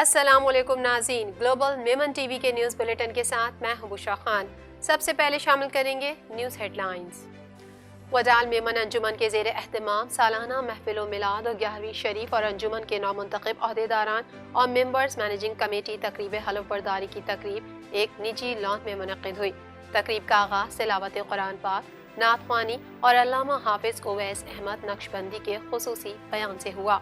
अस्सलाम वालेकुम नाज़रीन, ग्लोबल मेमन टीवी के न्यूज़ बुलेटिन के साथ मैं हूं बुशरा खान। सबसे पहले शामिल करेंगे न्यूज़ हेडलाइंस। वडाल मेमन अंजुमन के ज़ेर एहतमाम सालाना महफिल मिलाद और 11वीं शरीफ और अंजुमन के नौमुंतखब अहदेदारान और मेंबर्स मैनेजिंग कमेटी तकरीब हलफ बरदारी की तकरीब एक निजी लॉन में मुनक्किद हुई। तकरीब का आगाज़ तिलावत कुरान पाक, नात ख्वानी और अल्लामा हाफिज ओवैस अहमद नक्शबंदी के खुसूसी बयान से हुआ।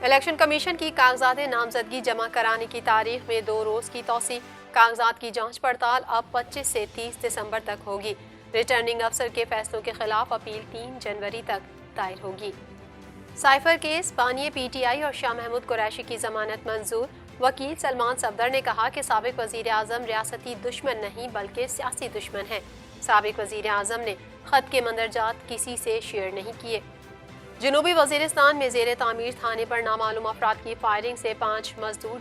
इलेक्शन कमीशन की कागजात नामजदगी जमा कराने की तारीख में 2 रोज़ की तौसी। कागजात की जांच पड़ताल अब 25 से 30 दिसंबर तक होगी। रिटर्निंग अफसर के फैसलों के खिलाफ अपील 3 जनवरी तक दायर होगी। साइफर केस बानिए PTI और शाह महमूद कुरैशी की जमानत मंजूर। वकील सलमान सफदर ने कहा कि साबिक वजीर आजम रियासती दुश्मन नहीं बल्कि सियासी दुश्मन है। साबिक वजीर आजम ने खत के मंदरजात किसी से शेयर नहीं किए। जनूबी वजीरिस्तान में ज़ेर तामीर थाने पर नामालूम अफराद की फायरिंग से 5 मजदूर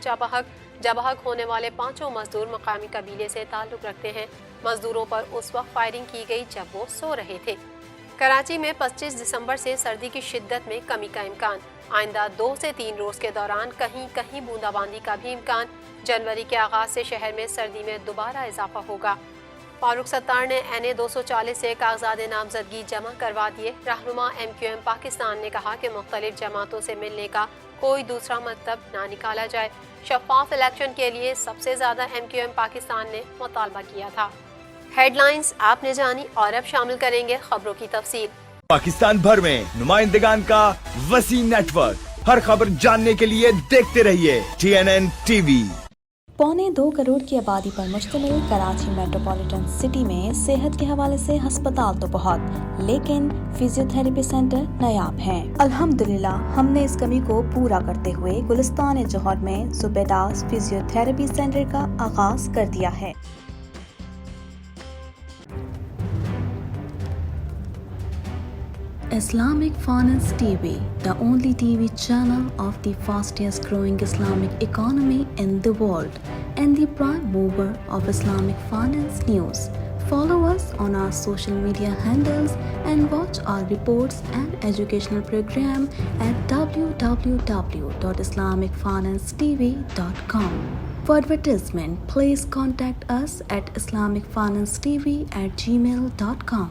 जबहक होने वाले 5 मजदूर मकामी कबीले से ताल्लुक़ रखते हैं। मजदूरों पर उस वक्त फायरिंग की गई जब वो सो रहे थे। कराची में 25 दिसंबर से सर्दी की शिद्दत में कमी का इम्कान। आइंदा 2 से 3 रोज़ के दौरान कहीं कहीं बूंदाबांदी का भी इम्कान। जनवरी के आगाज़ से शहर में सर्दी में दोबारा इजाफा होगा। फारूक सत्तार ने NA 240 से कागजात नामजदगी जमा करवा दिए। रहनुमा MQM पाकिस्तान ने कहा कि मुख्तलिफ जमातों से मिलने का कोई दूसरा मतलब ना निकाला जाए। शफाफ इलेक्शन के लिए सबसे ज़्यादा MQM पाकिस्तान ने मुतालबा किया था। हेडलाइंस आपने जानी और अब शामिल करेंगे खबरों की तफसील। पाकिस्तान भर में नुमाइंदगान का वसी नेटवर्क, हर खबर जानने के लिए देखते रहिए TNN TV। 1.25 करोड़ की आबादी पर मुश्तमिल कराची मेट्रोपॉलिटन सिटी में सेहत के हवाले से हस्पताल तो बहुत, लेकिन फिजियोथेरेपी सेंटर नायाब हैं। अल्हम्दुलिल्लाह हमने इस कमी को पूरा करते हुए गुलिस्तान जौहर में सुबेदास फिजियोथेरेपी सेंटर का आगाज कर दिया है। Islamic Finance TV, the only TV channel of the fastest growing Islamic economy in the world and the prime mover of Islamic finance news. Follow us on our social media handles and watch our reports and educational program at www.islamicfinancetv.com. For advertisement, please contact us at islamicfinancetv@gmail.com.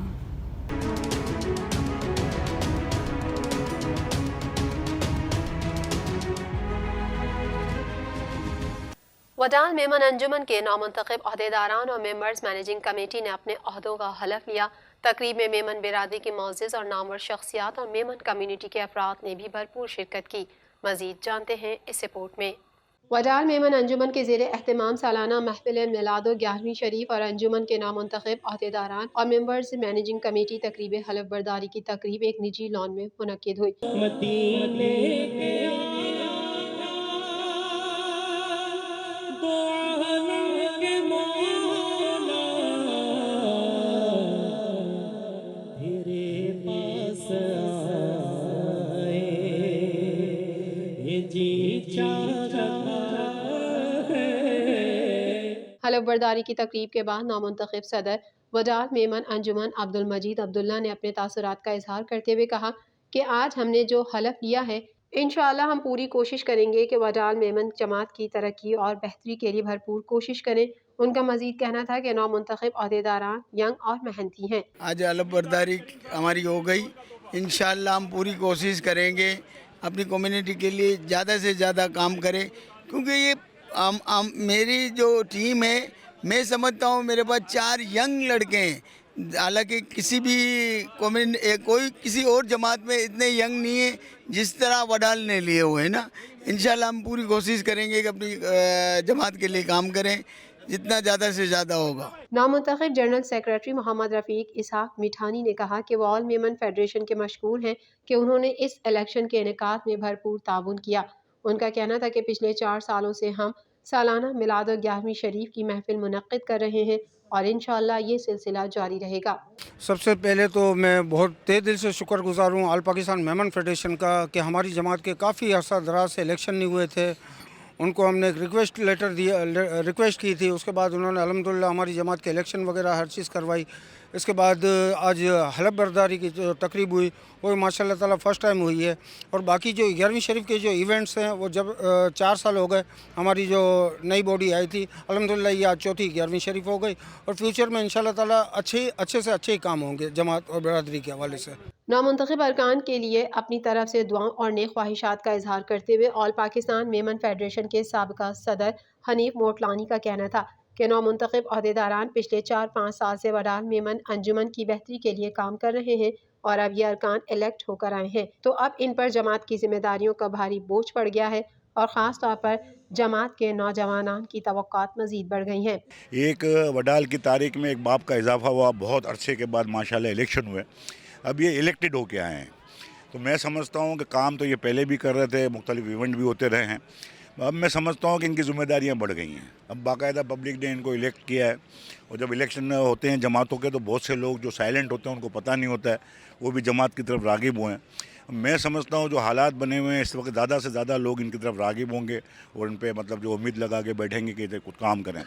वडाल Memon अंजुमन के नौमुंतखब अहदेदारान और members managing committee ने अपने अहदों का हलफ लिया। तकरीब में मेमन बिरादरी की मोअज़्ज़िज़ और नामवर शख्सियात और मेमन कम्युनिटी के अफराद ने भी भरपूर शिरकत की। मज़ीद जानते हैं इस रिपोर्ट में। वडाल मेमन अंजुमन के ज़ेर एहतमाम सालाना महफिल मिलाद 11वीं शरीफ और अंजुमन के नामुंतखब अहदेदारान और मेंबर्स मैनेजिंग कमेटी तकरीब हलफ बरदारी की तकरीब एक निजी लॉन में मुनक्किद हुई। हलफ बरदारी की तकरीब के बाद नामुंतखब सदर वडाल मेमन अंजुमन अब्दुल मजीद अब्दुल्ला ने अपने तासुरात का इजहार करते हुए कहा कि आज हमने जो हलफ लिया है, इंशाअल्लाह हम पूरी कोशिश करेंगे कि वडाल मेमन जमात की तरक्की और बेहतरी के लिए भरपूर कोशिश करें। उनका मजीद कहना था कि नौमुंतखब अहदेदारान यंग और मेहनती हैं। आज हलफ बरदारी हमारी हो गई। इंशाअल्लाह हम पूरी कोशिश करेंगे अपनी कम्युनिटी के लिए ज़्यादा से ज़्यादा काम करें, क्योंकि ये मेरी जो टीम है, मैं समझता हूँ मेरे पास 4 यंग लड़के हैं। हालांकि किसी भी कोई किसी और जमात में इतने यंग नहीं है जिस तरह वडाल ने लिए हुए हैं ना। इंशाल्लाह हम पूरी कोशिश करेंगे कि अपनी जमात के लिए काम करें, जितना ज़्यादा से ज़्यादा होगा। नामुंतखब जनरल सेक्रेटरी मोहम्मद रफ़ीक इसहाक मिठानी ने कहा कि वो ऑल मेमन फेडरेशन के मशकूर हैं कि उन्होंने इस इलेक्शन के इनेकात में भरपूर ताउन किया। उनका कहना था कि पिछले 4 सालों से हम सालाना मिलाद और 11वीं शरीफ की महफिल मुनक्किद कर रहे हैं और इंशाअल्लाह ये सिलसिला जारी रहेगा। सबसे पहले तो मैं बहुत तहे दिल से शुक्रगुजार हूँ ऑल पाकिस्तान मेमन फेडरेशन का कि हमारी जमात के काफ़ी अर्सा दराज से इलेक्शन नहीं हुए थे। उनको हमने एक रिक्वेस्ट की थी, उसके बाद उन्होंने अल्हम्दुलिल्लाह हमारी जमात के इलेक्शन वगैरह हर चीज़ करवाई। اس کے بعد آج حلف برداری کی جو تقریب ہوئی وہ ماشاء اللہ تعالیٰ فرسٹ ٹائم ہوئی ہے. اور باقی جو 11ویں شریف کے جو ایونٹس ہیں وہ جب 4 سال ہو گئے ہماری جو نئی باڈی آئی تھی, الحمدللہ یہ آج چوتھی 11ویں شریف ہو گئی, اور فیوچر میں انشاء اللہ تعالیٰ اچھے سے اچھے ہی کام ہوں گے جماعت اور برادری کے حوالے سے. نامنتخب ارکان کے لیے اپنی طرف سے دعاؤں اور نیک خواہشات کا اظہار کرتے ہوئے آل پاکستان میمن فیڈریشن کے سابقہ صدر حنیف موٹلانی کا کہنا تھا کہ نامنتخب عہدیداران پچھلے 4-5 سال سے وڈال میمن انجمن کی بہتری کے لیے کام کر رہے ہیں, اور اب یہ ارکان الیکٹ ہو کر آئے ہیں تو اب ان پر جماعت کی ذمہ داریوں کا بھاری بوجھ پڑ گیا ہے, اور خاص طور پر جماعت کے نوجوانان کی توقعات مزید بڑھ گئی ہیں. ایک وڈال کی تاریخ میں ایک باپ کا اضافہ ہوا, بہت عرصے کے بعد ماشاءاللہ الیکشن ہوئے, اب یہ الیکٹڈ ہو کے آئے ہیں. تو میں سمجھتا ہوں کہ کام تو یہ پہلے بھی کر رہے تھے, مختلف ایونٹ بھی ہوتے رہے ہیں, اب میں سمجھتا ہوں کہ ان کی ذمہ داریاں بڑھ گئی ہیں. اب باقاعدہ پبلک نے ان کو الیکٹ کیا ہے, اور جب الیکشن ہوتے ہیں جماعتوں کے تو بہت سے لوگ جو سائلنٹ ہوتے ہیں ان کو پتہ نہیں ہوتا ہے, وہ بھی جماعت کی طرف راغب ہوئے ہیں. میں سمجھتا ہوں جو حالات بنے ہوئے ہیں اس وقت زیادہ سے زیادہ لوگ ان کی طرف راغب ہوں گے, اور ان پہ مطلب جو امید لگا کے بیٹھیں گے کہ کچھ کام کریں.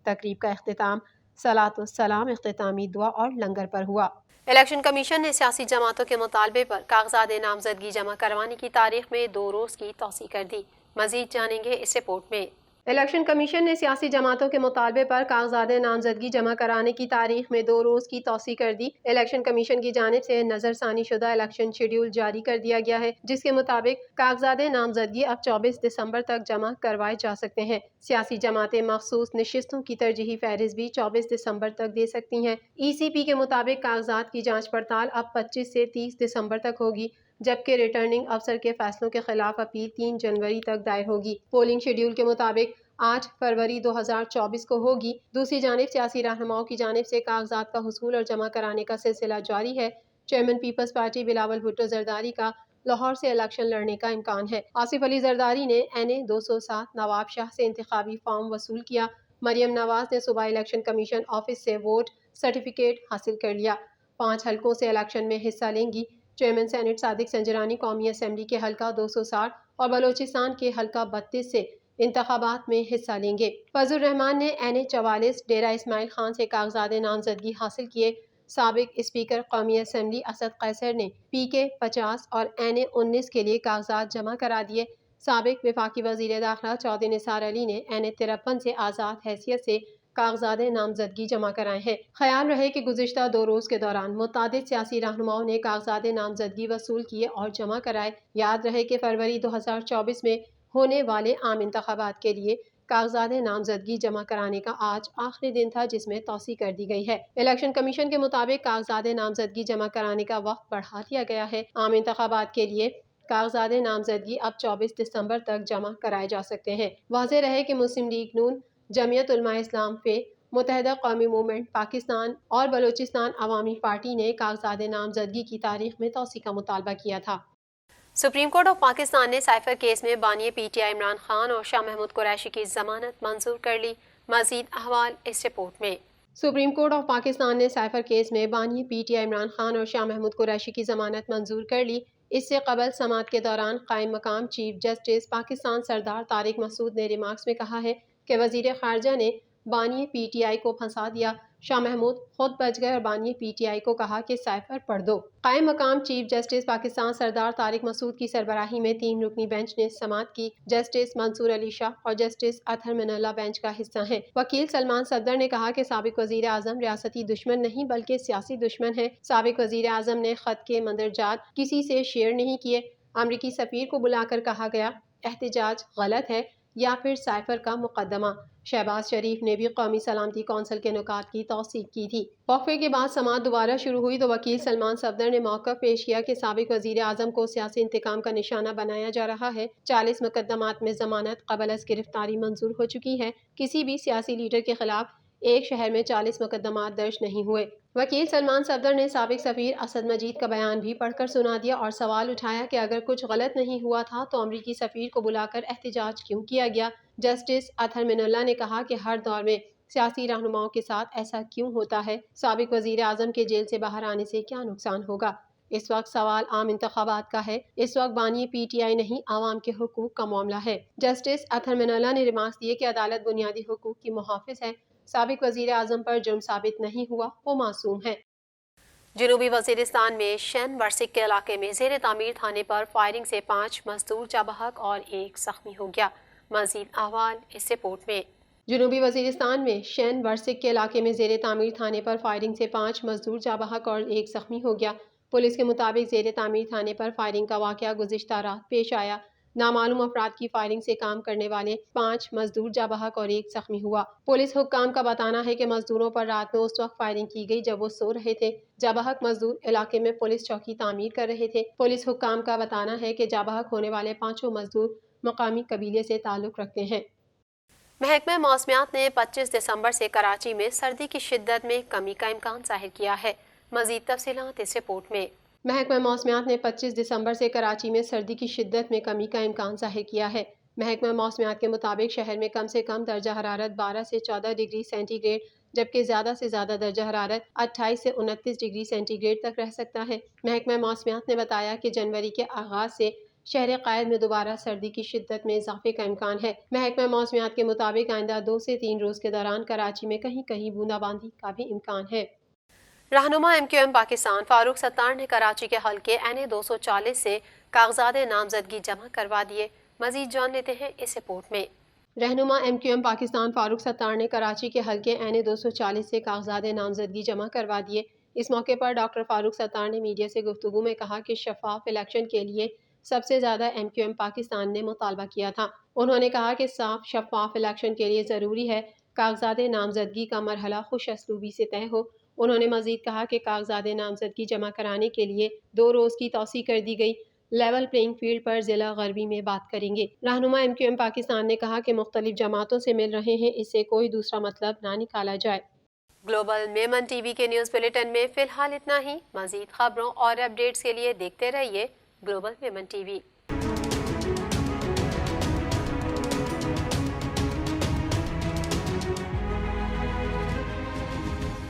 تقریب کا اختتام صلاۃ السلام, اختتامی دعا اور لنگر پر ہوا. الیکشن کمیشن نے سیاسی جماعتوں کے مطالبے پر کاغذات نامزدگی جمع کروانے کی تاریخ میں 2 روز کی توسیع کر دی. مزید جانیں گے اس رپورٹ میں. الیکشن کمیشن نے سیاسی جماعتوں کے مطالبے پر کاغذات نامزدگی جمع کرانے کی تاریخ میں 2 روز کی توسیع کر دی. الیکشن کمیشن کی جانب سے نظر ثانی شدہ الیکشن شیڈول جاری کر دیا گیا ہے, جس کے مطابق کاغذات نامزدگی اب 24 دسمبر تک جمع کروائے جا سکتے ہیں. سیاسی جماعتیں مخصوص نشستوں کی ترجیحی فہرست بھی 24 دسمبر تک دے سکتی ہیں. ای سی پی کے مطابق کاغذات کی جانچ پڑتال اب 25 سے 30 دسمبر تک ہوگی, جبکہ ریٹرننگ افسر کے فیصلوں کے خلاف اپیل 3 جنوری تک دائر ہوگی. پولنگ شیڈول کے مطابق 8 فروری 2024 کو ہوگی. دوسری جانب سیاسی رہنماؤں کی جانب سے کاغذات کا حصول اور جمع کرانے کا سلسلہ جاری ہے. Chairman Peoples Party Bilawal Bhutto Zardari کا لاہور سے الیکشن لڑنے کا امکان ہے. آصف علی زرداری نے NA 207 نواب شاہ سے انتخابی فارم وصول کیا. مریم نواز نے صوبائی الیکشن کمیشن آفس سے ووٹ سرٹیفکیٹ حاصل کر لیا. 5 حلقوں سے الیکشن میں حصہ لیں گی. چیئرمین سینٹ صادق سنجرانی قومی اسمبلی کے حلقہ 260 اور بلوچستان کے حلقہ 32 سے انتخابات میں حصہ لیں گے. فضل الرحمان نے NA 44 ڈیرہ اسماعیل خان سے کاغذات نامزدگی حاصل کیے. سابق اسپیکر قومی اسمبلی اسد قیصر نے PK 50 اور NA 19 کے لیے کاغذات جمع کرا دیے. سابق وفاقی وزیر داخلہ چودھری نثار علی نے NA 53 سے آزاد حیثیت سے کاغذات نامزدگی جمع کرائے ہیں. خیال رہے کہ گزشتہ 2 روز کے دوران متعدد سیاسی رہنماؤں نے کاغذات نامزدگی وصول کیے اور جمع کرائے. یاد رہے کہ فروری 2024 میں ہونے والے عام انتخابات کے لیے کاغذات نامزدگی جمع کرانے کا آج آخری دن تھا, جس میں توسیع کر دی گئی ہے. الیکشن کمیشن کے مطابق کاغذات نامزدگی جمع کرانے کا وقت بڑھا دیا گیا ہے. عام انتخابات کے لیے کاغذات نامزدگی اب 24 دسمبر تک جمع کرائے جا سکتے ہیں. واضح رہے کہ مسلم لیگ نون, جمعیت علماء اسلام فے, متحدہ قومی موومنٹ پاکستان اور بلوچستان عوامی پارٹی نے کاغذات نامزدگی کی تاریخ میں توسیع کا مطالبہ کیا تھا. سپریم کورٹ آف پاکستان نے سائفر کیس میں بانی PTI عمران خان اور شاہ محمود قریشی کی ضمانت منظور کر لی. مزید احوال اس رپورٹ میں. سپریم کورٹ آف پاکستان نے سائفر کیس میں بانی PTI عمران خان اور شاہ محمود قریشی کی ضمانت منظور کر لی. اس سے قبل سماعت کے دوران قائم مقام چیف جسٹس پاکستان سردار طارق مسعود نے ریمارکس میں کہا ہے کہ وزیر خارجہ نے بانی PTI کو پھنسا دیا. شاہ محمود خود بچ گئے اور بانی PTI کو کہا کہ سائفر پڑھ دو. قائم مقام چیف جسٹس پاکستان سردار طارق مسعود کی سربراہی میں 3 رکنی بینچ نے سماعت کی. جسٹس منصور علی شاہ اور جسٹس اطہر من اللہ بینچ کا حصہ ہیں. وکیل سلمان صفدر نے کہا کہ سابق وزیر اعظم ریاستی دشمن نہیں بلکہ سیاسی دشمن ہے. سابق وزیر اعظم نے خط کے مندرجات کسی سے شیئر نہیں کیے. امریکی سفیر کو بلا کر کہا گیا احتجاج غلط ہے یا پھر سائفر کا مقدمہ. شہباز شریف نے بھی قومی سلامتی کونسل کے نکات کی توثیق کی تھی. وقفے کے بعد سماعت دوبارہ شروع ہوئی تو وکیل سلمان صفدر نے موقف پیش کیا کہ سابق وزیر اعظم کو سیاسی انتقام کا نشانہ بنایا جا رہا ہے. 40 مقدمات میں ضمانت قبل از گرفتاری منظور ہو چکی ہے. کسی بھی سیاسی لیڈر کے خلاف ایک شہر میں 40 مقدمات درج نہیں ہوئے. وکیل سلمان صفدر نے سابق سفیر اسد مجید کا بیان بھی پڑھ کر سنا دیا اور سوال اٹھایا کہ اگر کچھ غلط نہیں ہوا تھا تو امریکی سفیر کو بلا کر احتجاج کیوں کیا گیا. جسٹس اطہر من اللہ نے کہا کہ ہر دور میں سیاسی رہنماؤں کے ساتھ ایسا کیوں ہوتا ہے. سابق وزیر اعظم کے جیل سے باہر آنے سے کیا نقصان ہوگا. اس وقت سوال عام انتخابات کا ہے. اس وقت بانی PTI نہیں عوام کے حقوق کا معاملہ ہے. جسٹس اطہر من اللہ نے ریمارکس دیے کہ عدالت بنیادی حقوق کی محافظ ہے. साबिक वजीर आजम पर जुर्म साबित नहीं हुआ, वो मासूम है। जनूबी वजीरिस्तान में शैन वर्सिक के इलाके में जेर तामीर थाने पर फायरिंग से 5 मजदूर जा बहक और 1 जख्मी हो गया। मजीद अहवाल इस रिपोर्ट में। जनूबी वजीरिस्तान में शैन वर्सिक के इलाके में जेर तामीर थाने पर फायरिंग से 5 मजदूर जा बहक और 1 जख्मी हो गया। पुलिस के मुताबिक जेर तामीर थाने पर फायरिंग का वाक़या गुज़िश्ता रात पेश आया। नामालूम अफराद की फायरिंग से काम करने वाले 5 मजदूर जा बहक और 1 जख्मी हुआ। पुलिस हुक्काम का बताना है कि मजदूरों पर रात में उस वक्त फायरिंग की गई जब वो सो रहे थे। जाबहक मजदूर इलाके में पुलिस चौकी तामीर कर रहे थे। पुलिस हुक्काम का बताना है कि जाबहक होने वाले 5 मजदूर मकामी कबीले से ताल्लुक़ रखते हैं। महकमा मौसमियात ने 25 दिसंबर से कराची में सर्दी की शिद्दत में कमी का इम्कान जाहिर किया है। मजीद तफसीलात इस रिपोर्ट में। महकमा मौसमियात ने 25 दिसंबर से कराची में सर्दी की शिद्दत में कमी का इम्कान जाहिर किया है। महकमा मौसमियात के मुताबिक शहर में कम से कम दर्जा हरारत 12 से 14 डिग्री सेंटीग्रेड जबकि ज़्यादा से ज़्यादा दर्जा हरारत 28 से 29 डिग्री सेंटीग्रेड तक रह सकता है। महकमा मौसमियात ने बताया कि जनवरी के आगाज़ से शहर कायद में दोबारा सर्दी की शिद्दत में इजाफे का इम्कान है। महकमा मौसमियात के मुताबिक आइंदा 2 से 3 रोज़ के दौरान कराची में कहीं कहीं बूंदाबांदी का भी इम्कान है। रहनुमा MQM पाकिस्तान फारूक सत्तार ने कराची के हल्के NA 240 से कागजात नामजदगी जमा करवा दिए। मजीद जान लेते हैं इस रिपोर्ट में। रहनुमा MQM पाकिस्तान फारूक सत्तार ने कराची के हल्के NA 240 से कागजात नामजदगी जमा करवा दिए। इस मौके पर डॉक्टर फारूक सत्तार ने मीडिया से गुफ्तगू में कहा कि शफाफ इलेक्शन के लिए सबसे ज़्यादा MQM पाकिस्तान ने मुतालबा किया था। उन्होंने कहा कि साफ शफाफ इलेक्शन के लिए ज़रूरी है कागजात नामजदगी का मरहला खुश असलूबी से तय हो। उन्होंने मजीद कहा कि कागजात नामजदगी जमा कराने के लिए 2 रोज़ की तौसी कर दी गई। लेवल प्लेइंग फील्ड पर ज़िला गरबी में बात करेंगे। रहनुमा MQM पाकिस्तान ने कहा कि मुख्तलिफ जमातों से मिल रहे हैं, इससे कोई दूसरा मतलब ना निकाला जाए। ग्लोबल मेमन TV के न्यूज़ बुलेटिन में फ़िलहाल इतना ही। मजीद खबरों और अपडेट्स के लिए देखते रहिए ग्लोबल मेमन TV।